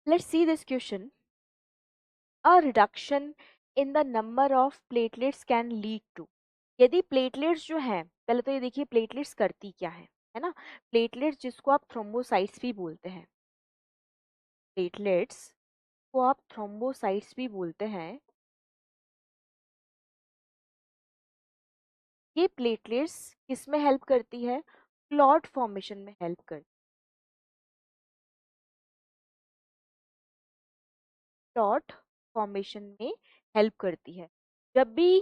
Let's see this question. A reduction in the number of platelets can lead to, यदि platelets जो हैं, पहले तो ये देखिए प्लेटलेट्स करती क्या है ना। प्लेटलेट्स जिसको आप थ्रोम्बोसाइट्स भी बोलते हैं, प्लेटलेट्स को आप थ्रोम्बोसाइट्स भी बोलते हैं। ये प्लेटलेट्स किस में हेल्प करती है? क्लॉट फॉर्मेशन में हेल्प करती है, क्लॉट फॉर्मेशन में हेल्प करती है। जब भी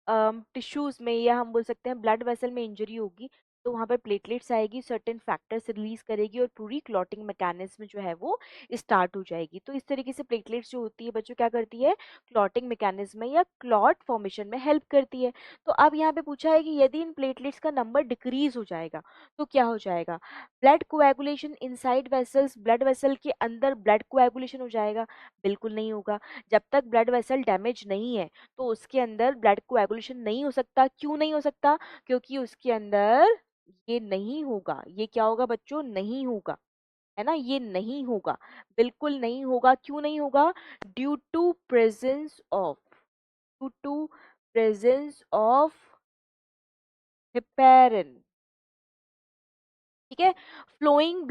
टिश्यूज में या हम बोल सकते हैं ब्लड वेसल में इंजरी होगी, तो वहाँ पर प्लेटलेट्स आएगी, सर्टेन फैक्टर्स रिलीज करेगी और पूरी क्लॉटिंग मैकेनिज्म जो है वो स्टार्ट हो जाएगी। तो इस तरीके से प्लेटलेट्स जो होती है बच्चों क्या करती है? क्लॉटिंग मैकेनिज्म में या क्लॉट फॉर्मेशन में हेल्प करती है। तो अब यहाँ पे पूछा है कि यदि इन प्लेटलेट्स का नंबर डिक्रीज हो जाएगा तो क्या हो जाएगा? Blood coagulation inside vessels, blood vessel के अंदर ब्लड कोएगुलेशन हो जाएगा? बिल्कुल नहीं होगा। जब तक ब्लड वेसल डैमेज नहीं है तो उसके अंदर ब्लड कोएगुलेशन नहीं हो सकता। क्यों नहीं हो सकता? क्योंकि उसके अंदर ये नहीं होगा। ये क्या होगा बच्चों? नहीं होगा, है ना। ये नहीं होगा, बिल्कुल नहीं होगा। क्यों नहीं होगा? Due to presence of, due to presence of heparin. ठीक है। फ्लोइंग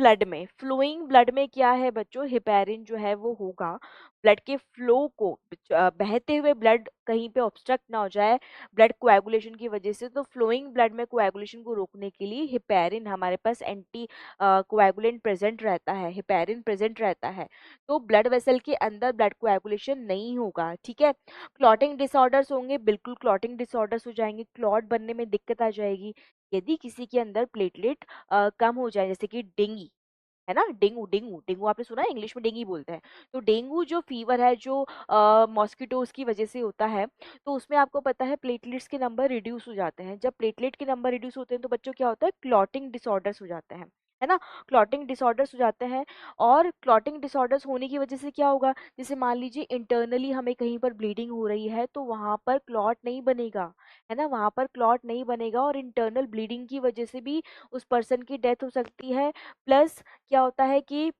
ब्लड में क्या है बच्चों? हेपेरिन जो है वो होगा। ब्लड के फ्लो को, बहते हुए ब्लड कहीं पे ऑब्स्ट्रक्ट ना हो जाए ब्लड कोएगुलेशन की वजह से, तो फ्लोइंग ब्लड में कोएगुलेशन को रोकने के लिए हेपेरिन हमारे पास एंटी कोएगुलेंट प्रेजेंट रहता है, हेपेरिन प्रेजेंट रहता है। तो ब्लड वेसल के अंदर ब्लड कोएगुलेशन नहीं होगा। ठीक है। क्लॉटिंग डिसऑर्डर्स होंगे, बिल्कुल क्लॉटिंग डिसऑर्डर्स हो जाएंगे, क्लॉट बनने में दिक्कत आ जाएगी। यदि किसी के अंदर प्लेटलेट कम हो जाए, जैसे कि डेंगी, है ना। डेंगू डेंगू डेंगू आपने सुना है, इंग्लिश में डेंगी बोलते हैं। तो डेंगू जो फीवर है, जो मॉस्किटोज की वजह से होता है, तो उसमें आपको पता है प्लेटलेट्स के नंबर रिड्यूस हो जाते हैं। जब प्लेटलेट के नंबर रिड्यूस होते हैं तो बच्चों क्या होता है? क्लॉटिंग डिसऑर्डर्स हो जाते हैं, है ना। क्लॉटिंग डिसऑर्डर्स हो जाते हैं। और क्लॉटिंग डिसऑर्डर्स होने की वजह से क्या होगा? जैसे मान लीजिए इंटरनली हमें कहीं पर ब्लीडिंग हो रही है, तो वहां पर क्लॉट नहीं बनेगा, है ना। वहां पर क्लॉट नहीं बनेगा और इंटरनल ब्लीडिंग की वजह से भी उस पर्सन की डेथ हो सकती है। प्लस क्या होता है कि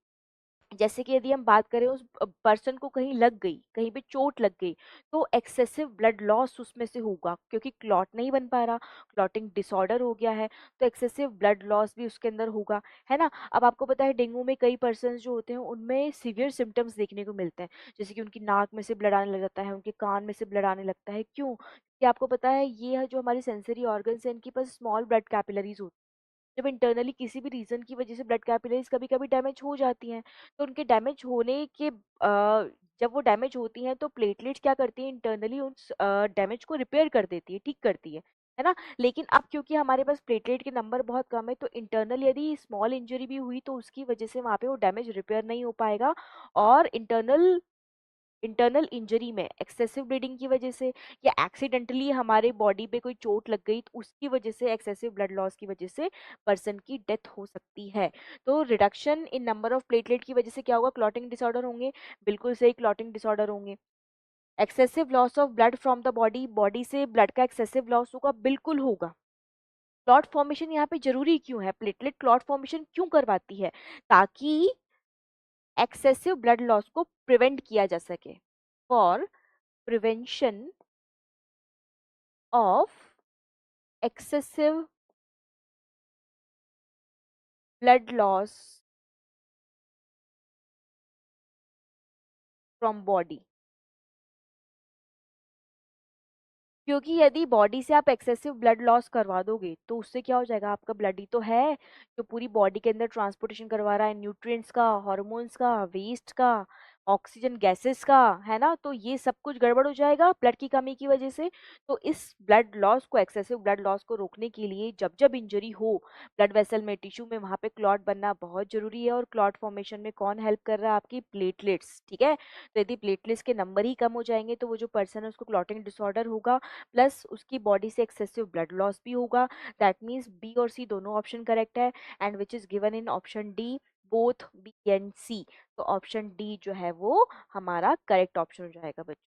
जैसे कि यदि हम बात करें उस पर्सन को कहीं लग गई, कहीं पे चोट लग गई, तो एक्सेसिव ब्लड लॉस उसमें से होगा, क्योंकि क्लॉट नहीं बन पा रहा, क्लॉटिंग डिसऑर्डर हो गया है, तो एक्सेसिव ब्लड लॉस भी उसके अंदर होगा, है ना। अब आपको पता है डेंगू में कई पर्सन जो होते हैं उनमें सीवियर सिम्टम्स देखने को मिलते हैं, जैसे कि उनकी नाक में से ब्लड आने लग जाता है, उनके कान में से ब्लड आने लगता है। क्यों? कि आपको पता है ये जो हमारी सेंसरी ऑर्गन्स है, इनके पास स्मॉल ब्लड कैपिलरीज होती हैं। जब इंटरनली किसी भी रीजन की वजह से ब्लड कैपिलरीज कभी कभी डैमेज हो जाती हैं, तो उनके डैमेज होने के जब वो डैमेज होती हैं तो प्लेटलेट्स क्या करती हैं? इंटरनली उस डैमेज को रिपेयर कर देती है, ठीक करती है ना। लेकिन अब क्योंकि हमारे पास प्लेटलेट के नंबर बहुत कम है, तो इंटरनल यदि स्मॉल इंजरी भी हुई तो उसकी वजह से वहां पे वो डैमेज रिपेयर नहीं हो पाएगा। और इंटरनल इंजरी में एक्सेसिव ब्लीडिंग की वजह से, या एक्सीडेंटली हमारे बॉडी पे कोई चोट लग गई तो उसकी वजह से, एक्सेसिव ब्लड लॉस की वजह से पर्सन की डेथ हो सकती है। तो reduction in number of platelet की वजह से क्या होगा? क्लॉटिंग डिसऑर्डर होंगे, बिल्कुल सही, क्लॉटिंग डिसऑर्डर होंगे। Excessive loss of blood from the body, body से ब्लड का एक्सेसिव लॉस होगा, बिल्कुल होगा। क्लॉट फॉर्मेशन यहाँ पे जरूरी क्यों है? प्लेटलेट क्लॉट फॉर्मेशन क्यों करवाती है? ताकि एक्सेसिव ब्लड लॉस को प्रिवेंट किया जा सके, for prevention of excessive blood loss from body। क्योंकि यदि बॉडी से आप एक्सेसिव ब्लड लॉस करवा दोगे तो उससे क्या हो जाएगा? आपका ब्लड ही तो है जो पूरी बॉडी के अंदर ट्रांसपोर्टेशन करवा रहा है, न्यूट्रिएंट्स का, हार्मोन्स का, वेस्ट का, ऑक्सीजन गैसेस का, है ना। तो ये सब कुछ गड़बड़ हो जाएगा ब्लड की कमी की वजह से। तो इस ब्लड लॉस को, एक्सेसिव ब्लड लॉस को रोकने के लिए जब जब इंजरी हो ब्लड वेसल में, टिश्यू में, वहां पे क्लॉट बनना बहुत जरूरी है। और क्लॉट फॉर्मेशन में कौन हेल्प कर रहा है? आपकी प्लेटलेट्स। ठीक है। तो यदि प्लेटलेट्स के नंबर ही कम हो जाएंगे तो वो जो पर्सन है उसको क्लॉटिंग डिसऑर्डर होगा, प्लस उसकी बॉडी से एक्सेसिव ब्लड लॉस भी होगा। दैट मीन्स बी और सी दोनों ऑप्शन करेक्ट है, and which is given in option D, both B and C. तो ऑप्शन डी जो है वो हमारा करेक्ट ऑप्शन हो जाएगा बच्चों।